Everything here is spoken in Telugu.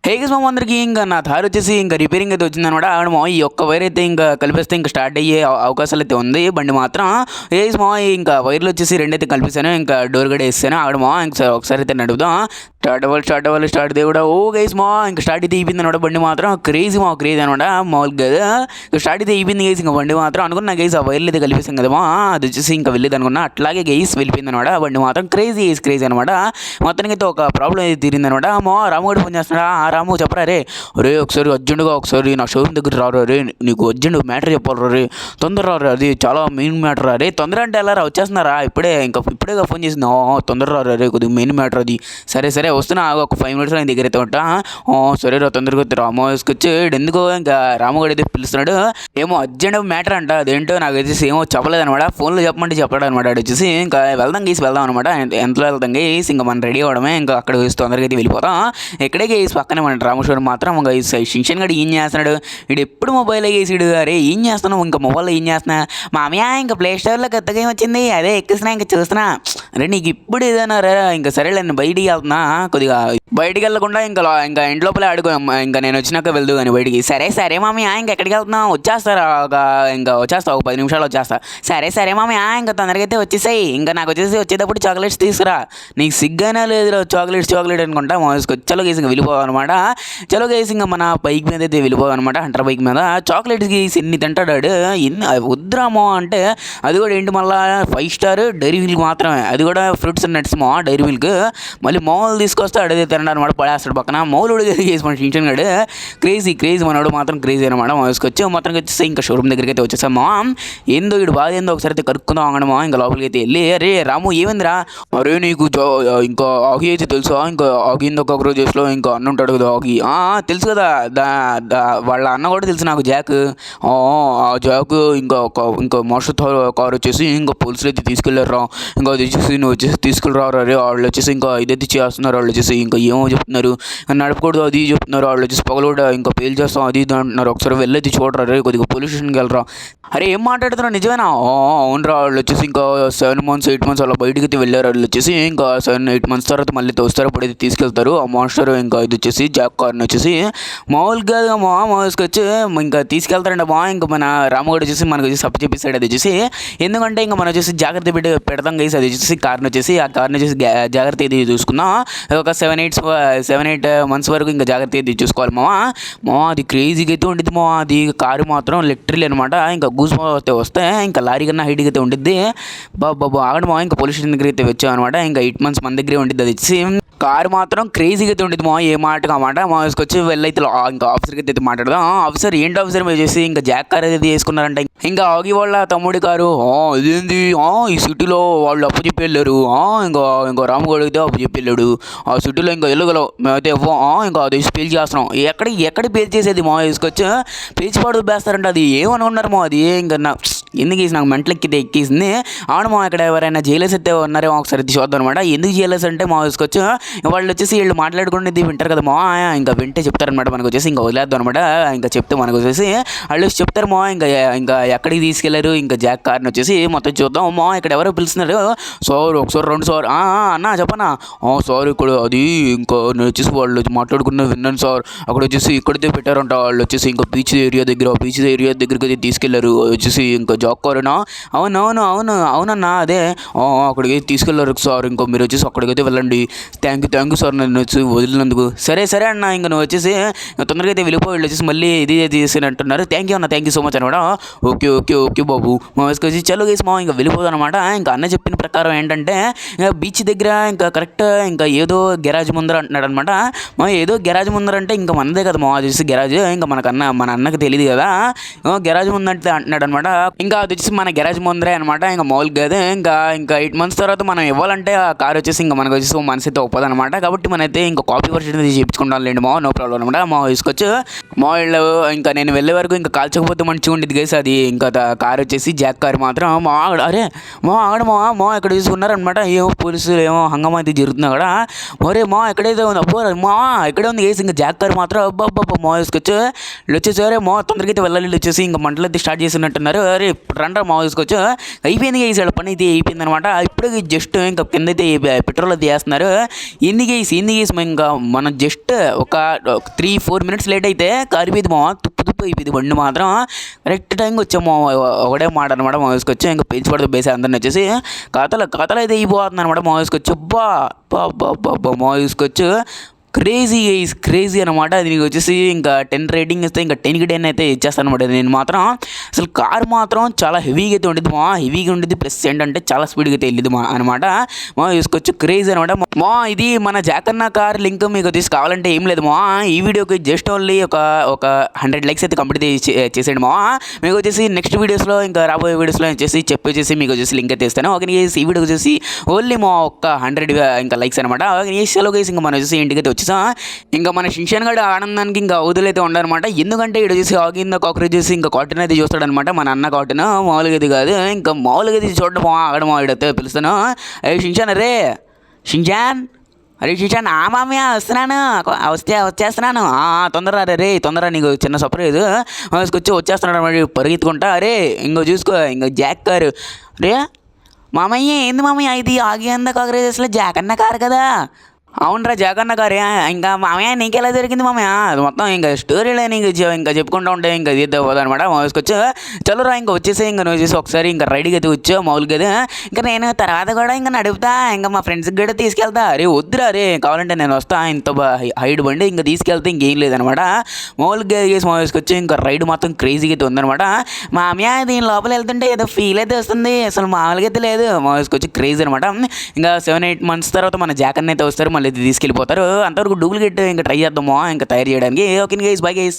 హే గైస్ అందరికీ ఇంకా నా థార్ వచ్చేసి ఇంకా రిపేరింగ్ అయితే వచ్చిందనమాట. ఆడమో ఈ ఒక్క వైర్ అయితే ఇంకా కలిపిస్తే ఇంకా స్టార్ట్ అయ్యే అవకాశాలు అయితే ఉంది. బండి మాత్రం ఏమో ఇంకా వైర్లు వచ్చేసి రెండైతే కలిపిస్తాను, ఇంకా డోర్ గడ వేస్తాను. ఆడమో ఇంకా ఒకసారి అయితే నడుపుదాం. స్టార్ట్ దేవుడా. ఓ గైస్ ఇంకా స్టార్ట్ అయితే అయిపోయింది అనమాట. బండి మాత్రం క్రేజీ అనమాట. మామూలుగా ఇంకా స్టార్ట్ అయితే అయిపోయింది గైస్. ఇంకా బండి మాత్రం అనుకున్నా గైస్ ఆ వైర్లు అయితే కలిపిస్తాం కదమ్మా, అది వచ్చేసి ఇంకా వెళ్ళేది అనుకున్నా. అట్లాగే గైస్ వెళ్ళిపోయింది అనమాట. బండి మాత్రం క్రేజీ అనమాట. మొత్తానికి అయితే ఒక ప్రాబ్లం అయితే తీరింది అనమాట. రాముగడు ఫోన్ చేస్తున్నాడా, రాము చెప్పరా రే, రే ఒకసారి అర్జెంటుగా ఒకసారి నా షోరూమ్ దగ్గర రారా రే, నీకు అర్జెంట్ మ్యాటర్ చెప్పాలరా రే, తొందర రారా, అది చాలా మెయిన్ మ్యాటర్ రే. తొందర అంటే ఎలా రా, వచ్చేస్తున్నారా ఇప్పుడే ఫోన్ చేసింది. తొందర రారా రే, కొద్దిగా మెయిన్ మ్యాటర్ అది. సరే వస్తున్నా, ఒక 5 minutes ఆయన దగ్గర అయితే ఉంటా. సరే రా, తొందరగా రాము వేసుకొచ్చి ఎందుకో ఇంకా రాముగడు అయితే పిలుస్తున్నాడు. ఏమో అర్జెంట్ మ్యాటర్ అంట, అదేంటో నాకు వచ్చేసి ఏమో చెప్పలేదు అనమాట. ఫోన్లో చెప్పమంటే చెప్పాడు అనమాట. అది వచ్చేసి ఇంకా వెళ్దాం అనమాట. ఎంతలో వెళ్తాం గేసి, ఇంకా మనం రెడీ అవ్వడమే. ఇంకా అక్కడ తొందరగా అయితే వెళ్ళిపోతాం. ఇక్కడే గేసి పక్కనే మన రామేశ్వరం మాత్రం ఇంకా శింషన్ గడు ఏం చేస్తున్నాడు, వీడు ఎప్పుడు మొబైల్ వేసాడు. అరే ఏం చేస్తున్నావు, ఇంకా మొబైల్లో ఏం చేస్తున్నా మామయ్య, ఇంకా ప్లే స్టోర్లో కొత్త గేమ్ వచ్చింది అదే ఎక్కిస్తున్నా, ఇంకా చూస్తున్నా. అరే నీకు ఇప్పుడు ఏదైనా రా, ఇంకా సరేలే నేను బయటికి వెళ్తున్నా, కొద్దిగా బయటికి వెళ్ళకుండా ఇంకా ఇంట్లోపలే ఆడుకో, ఇంకా నేను వచ్చినాక వెళ్దు కానీ బయటికి. సరే మామయ్య, ఇంకా ఎక్కడికి వెళ్తున్నావు, వచ్చేస్తారా వచ్చేస్తా, ఒక 10 నిమిషాలు వచ్చేస్తా. సరే మామయ్య, ఇంకా తొందరగా అయితే వచ్చేసాయి. ఇంకా నాకు వచ్చేసి వచ్చేటప్పుడు చాక్లెట్స్ తీసుకురా. నీకు సిగ్గైనా లేదు చాక్లెట్ అనుకుంటా. చలో గేసి ఇంకా వెళ్ళిపోవన్నమాట. చలో గేసి ఇంకా మన బైక్ మీద అయితే వెళ్ళిపోవన్నమాట. హంటర్ బైక్ మీద చాక్లెట్స్ గీసి ఎన్ని తింటాడు ఎన్ని వద్దురామో అంటే, అది కూడా ఏంటి మళ్ళీ 5 స్టార్ డైరీ మిల్క్ మాత్రమే, అది కూడా fruits and nuts dairy milk. మళ్ళీ మామూలు తీసుకొస్తే అడిగితే తినడం అనమాట, పడేస్తాడు పక్కన. మౌలుడు చేసి మన షింషన్ గడు క్రేజీ మనోడు మాత్రం క్రేజీ అనమాట. తీసుకొచ్చి మొత్తం వచ్చేసి ఇంకా షోరూమ్ దగ్గరికి అయితే వచ్చేసామా. ఏందో ఇడు బాధ ఏందో ఒకసారి అయితే కరుక్కుందాం అంగడమా. ఇంకా లోపలికి అయితే వెళ్ళి, అరే రాము ఏమైందిరా, అరే నీకు ఇంకా ఆగి అయితే తెలుసా, ఇంకా ఆగిందో కాక్రోచెస్లో ఇంకా అన్న ఉంటాడు కదా ఆగి, తెలుసు కదా, వాళ్ళ అన్న కూడా తెలుసు నాకు, జాక్. ఆ జాక్ ఇంకా మాస్టర్ కార్ వచ్చేసి ఇంకా పోలీసులు అయితే తీసుకెళ్ళారా. ఇంకా అది వచ్చేసి నువ్వు వచ్చేసి తీసుకెళ్ళరారు. అరే వాళ్ళు వచ్చేసి ఇంకా ఇదైతే చేస్తున్నారు, వాళ్ళు వచ్చేసి ఇంకా ఏమో చెప్తున్నారు, నడపకూడదు అది చెప్తున్నారు. వాళ్ళు వచ్చేసి పగలూడ ఇంకా పేలు చేస్తాం అది ఇది అంటున్నారు. ఒకసారి వెళ్ళైతే చూడరా రే, కొద్దిగా పోలీస్ స్టేషన్కి వెళ్ళరా. అరే ఏం మాట్లాడుతున్నావు, నిజమేనా? అవునరా, వాళ్ళు వచ్చేసి ఇంకా 7 months 8 months అలా బయటికి అయితే వెళ్ళారు. వాళ్ళు వచ్చేసి ఇంకా 7-8 months తర్వాత మళ్ళీ వస్తారు, అప్పుడు అయితే తీసుకెళ్తారు ఆ మాస్టర్. ఇంకా ఇది వచ్చేసి జాక్ కార్ని వచ్చేసి మామూలుగా వచ్చి ఇంకా తీసుకెళ్తారంట. ఇంకా మన రామగడు వచ్చేసి మనకు వచ్చేసి సప్పు చెప్పేస్తాడు. అది వచ్చేసి ఎందుకంటే ఇంకా మనం వచ్చేసి జాగ్రత్త పెడతాం గైస్. అది వచ్చేసి కార్ని వచ్చేసి ఆ కార్ని వచ్చేసి జాగ్రత్త ఇది చూసుకుందాం. ఒక 7-8 months వరకు ఇంకా జాగ్రత్త ఇది చూసుకోవాలి అది క్రేజీగా అయితే ఉండిద్ది అది కారు మాత్రం లిటరల్ అనమాట. ఇంకా గూస్ వస్తే ఇంకా లారీ కన్నా హైట్గా అయితే ఉండిద్ది. బాబా ఆగడం ఇంకా పోలీస్ స్టేషన్ దగ్గర అయితే వచ్చాం అనమాట. ఇంకా 8 months మన దగ్గరే ఉండిద్ది. అది వచ్చి కారు మాత్రం క్రేజీగా అయితే ఉంటుంది ఏ మాటగా అన్నమాట. తీసుకొచ్చి వెళ్ళైతే ఇంకా ఆఫీసర్కి అయితే మాట్లాడదాం. ఆఫీసర్ ఏంటి ఆఫీసర్ మీరు చేసి ఇంకా జాక్ కార్ అయితే చేసుకున్నారంట. ఇంకా ఆగి వాళ్ళ తమ్ముడి కారు. ఇదేంది, ఈ సిటీలో వాళ్ళు అప్పు చెప్పి వెళ్ళారు. ఇంకా రామగడు అయితే అప్పు చెప్పి వెళ్ళాడు. ఆ సిటీలో ఇంకా వెళ్ళగలవు, మేమైతే ఇంకా అది పేల్ చేస్తున్నాం. ఎక్కడ పేల్ చేసేది తీసుకొచ్చి పేచిపాడు వేస్తారంట. అది ఏమనుకున్నారు అది ఇంకా ఎందుకు నాకు మెంటలు ఎక్కేసింది. అవును ఇక్కడ ఎవరైనా జైలర్స్ అయితే ఉన్నారేమో ఒకసారి చూద్దాం అనమాట. ఎందుకు జైలర్స్ అంటే తీసుకొచ్చి వాళ్ళు వచ్చేసి వీళ్ళు మాట్లాడుకునేది వింటారు కదా ఇంకా వింటే చెప్తారనమాట. మనకు వచ్చేసి ఇంకా వదిలేద్దాం అనమాట. ఇంకా చెప్తే మనకు వచ్చేసి వాళ్ళు చెప్తారు ఇంకా ఎక్కడికి తీసుకెళ్లారు ఇంకా జాక్ కార్ని వచ్చేసి మొత్తం చూద్దాం. ఇక్కడ ఎవరో పిలుస్తున్నారు. సార్ ఒకసారి 2 సార్ అన్నా చెప్పనా. సార్ ఇక్కడ అది ఇంకా నేను వచ్చేసి వాళ్ళు మాట్లాడుకున్న విన్నాను సార్. అక్కడ వచ్చేసి ఇక్కడితే పెట్టారంట. వాళ్ళు వచ్చేసి ఇంకా బీచ్ ఏరియా దగ్గరికి అయితే తీసుకెళ్లారు. వచ్చేసి ఇంకా జాక్ కారేనా. అవునన్నా అదే అక్కడికి తీసుకెళ్లారు సార్. ఇంకా మీరు వచ్చేసి అక్కడికైతే వెళ్ళండి. థ్యాంక్ యూ సార్ నన్ను వచ్చి వదిలినందుకు. సరే అన్న ఇంకా నువ్వు వచ్చేసి తొందరగా అయితే వెళ్ళిపోయి వచ్చేసి మళ్ళీ ఇది చేసి అంటున్నారు. థ్యాంక్ యూ సో మచ్ అనమాట. ఓకే బాబు వచ్చి చలో గేసి ఇంకా వెళ్ళిపోదు అనమాట. ఇంకా అన్న చెప్పిన ప్రకారం ఏంటంటే బీచ్ దగ్గర ఇంకా కరెక్ట్ ఇంకా ఏదో గెరాజ్ ముందర అంటున్నాడు అనమాట. ఏదో గెరాజ్ ముందర అంటే ఇంకా మనదే కదా వచ్చేసి గెరాజ్. ఇంకా మన అన్నకి తెలియదు కదా గెరాజ్ ముందంటే అంటున్నాడు అనమాట. ఇంకా అది వచ్చేసి మన గెరాజ్ ముందరే అనమాట. ఇంకా మామూలుగా అదే ఇంకా 8 months తర్వాత మనం ఇవ్వాలంటే ఆ కార్ వచ్చేసి ఇంకా మనకు వచ్చేసి మనసు అయితే ఒప్పదు అనమాట. కాబట్టి మనైతే ఇంకా కాపీ వర్షన్ చేయించుకుంటాం లేండి నో ప్రాబ్లం అనమాట. తీసుకొచ్చు ఇళ్ళు ఇంకా నేను వెళ్ళే వరకు ఇంకా కాల్చకపోతే మంచిగా ఉండేది గైస్. అది ఇంకా కార్ వచ్చేసి జాక్ కార్ మాత్రం అరే ఎక్కడ తీసుకున్నారనమాట. ఏమో పోలీసులు ఏమో హంగమా అయితే జరుగుతుంది అక్కడ. మరే ఎక్కడైతే ఉంది అబ్బో ఎక్కడే ఉంది గైస్. ఇంకా జాక్ కార్ మాత్రం అబ్బాబ్బా తీసుకొచ్చు వచ్చేసి అరే తొందరగా అయితే వెళ్ళాలి వచ్చేసి ఇంకా మంటలు అయితే స్టార్ట్ చేసినట్టున్నారు. అరే ఇప్పుడు రండి మా తీసుకోవచ్చు. అయిపోయింది గైస్, వాళ్ళ పని అయితే అయిపోయింది అనమాట. ఇప్పుడు జస్ట్ ఇంకా కింద అయితే పెట్రోల్ అయితే వేస్తున్నారు. ఏంది గైస్ ఇంకా మనం జస్ట్ ఒక 3-4 మినిట్స్ లేట్ అయితే కారిపోయింది మా, తుప్పు అయిపోయింది బండి మాత్రం. కరెక్ట్ టైంకి వచ్చాము, ఒకటే మాట అనమాట మా తీసుకొచ్చి. ఇంకా పెంచి పడితే బేసి అందరిని వచ్చేసి కథలు అయితే అయిపోతుంది అనమాట మా తీసుకొచ్చి. మా తీసుకొచ్చు క్రేజీ అనమాట. అది నీకు వచ్చేసి ఇంకా 10 రేటింగ్ ఇస్తే ఇంకా 10కి 10 అయితే ఇచ్చేస్తాను అనమాట నేను మాత్రం. అసలు కార్ మాత్రం చాలా హెవీగా అయితే ఉండేది మా, హెవీగా ఉండేది. ప్లస్ ఏంటంటే చాలా స్పీడ్గా అయితే వెళ్ళేది మా అనమాట. మా తీసుకొచ్చి క్రేజీ అనమాట మా. ఇది మన జాకన్న కార్ లింక్ మీకు వచ్చేసి కావాలంటే ఏం లేదు మా, ఈ వీడియోకి జస్ట్ ఓన్లీ ఒక 100 లైక్స్ అయితే కంప్లీట్ చేసేయండి మా. మీకు వచ్చేసి నెక్స్ట్ వీడియోస్లో ఇంకా రాబోయే వీడియోస్లో వచ్చేసి మీకు వచ్చేసి లింక్ అయితే ఇస్తాను. ఓకే ఈ వీడియో వచ్చేసి ఓన్లీ మా ఒక్క 100 ఇంకా లైక్స్ అనమాట. ఓకే సెలవు గైస్, ఇంకా మనం వచ్చేసి ఇంటికి అయితే వచ్చేసాం. ఇంకా మన షిన్చాన్ గడు ఆనందానికి ఇంకా అవధులైతే ఉండనమాట. ఎందుకంటే ఇక్కడ చూసి ఆగింద కాక్రోచ్ చేసి ఇంకా కాటన్ అయితే చూస్తాడనమాట. మన అన్న కాటన్ మామూలుగా ఇది కాదు, ఇంకా మామూలుగా ఇది చూడడం ఆగడం ఆవిడైతే పిలుస్తాను. అరే షిన్చాన్, అరే షిన్చాన్ ఆ మామయ్య వస్తున్నాను, వచ్చేస్తున్నాను తొందర రే తొందర, నీకు చిన్న సర్ప్రైజ్ వచ్చేస్తున్నాడు అనమాట పరిగెత్తుకుంటా. అరే ఇంకో చూసుకో, ఇంకో జాక్ కారు. రే మామయ్య ఏంది మామయ్య ఇది ఆగింద కాక్రోచ్ అసలు జాకన్న కారు కదా? అవునరా జాకన్న గారే. ఇంకా మామయ్య నీకెలా జరిగింది మామయ్య? అది మొత్తం ఇంకా స్టోరీలో నీకు ఇంకా చెప్పుకుంటూ ఉంటే ఇంకా ఇది పోదనమాట. తీసుకొచ్చు చలోరా ఇంకా వచ్చేసి ఇంకా నువ్వు చూసి ఒకసారి ఇంకా రైడ్కి అయితే వచ్చావు మామూలుగా. ఇంకా నేను తర్వాత కూడా ఇంకా నడుపుతా, ఇంకా మా ఫ్రెండ్స్కి కూడా తీసుకెళ్తా. అరే వద్దురా రే, కావాలంటే నేను వస్తా, ఇంత హైడ్ బండి ఇంకా తీసుకెళ్తే ఇంకేం లేదనమాట. మామూలుగా చేసి తీసుకొచ్చి ఇంకా రైడ్ మొత్తం క్రేజీగా అయితే ఉందనమాట. మామయ్య దీని లోపల వెళ్తుంటే ఏదో ఫీల్ అయితే వస్తుంది, అసలు మామూలుగా అయితే లేదు. తీసుకొచ్చి క్రేజీ అనమాట. ఇంకా 7-8 months తర్వాత మన జాకన్న అయితే వస్తారు, మళ్ళీ తీసుకెళ్ళిపోతారు. అంతవరకు డూప్లికేట్ ఇంకా ట్రై చేద్దాము ఇంకా తయారు చేయడానికి. Okay guys, bye guys.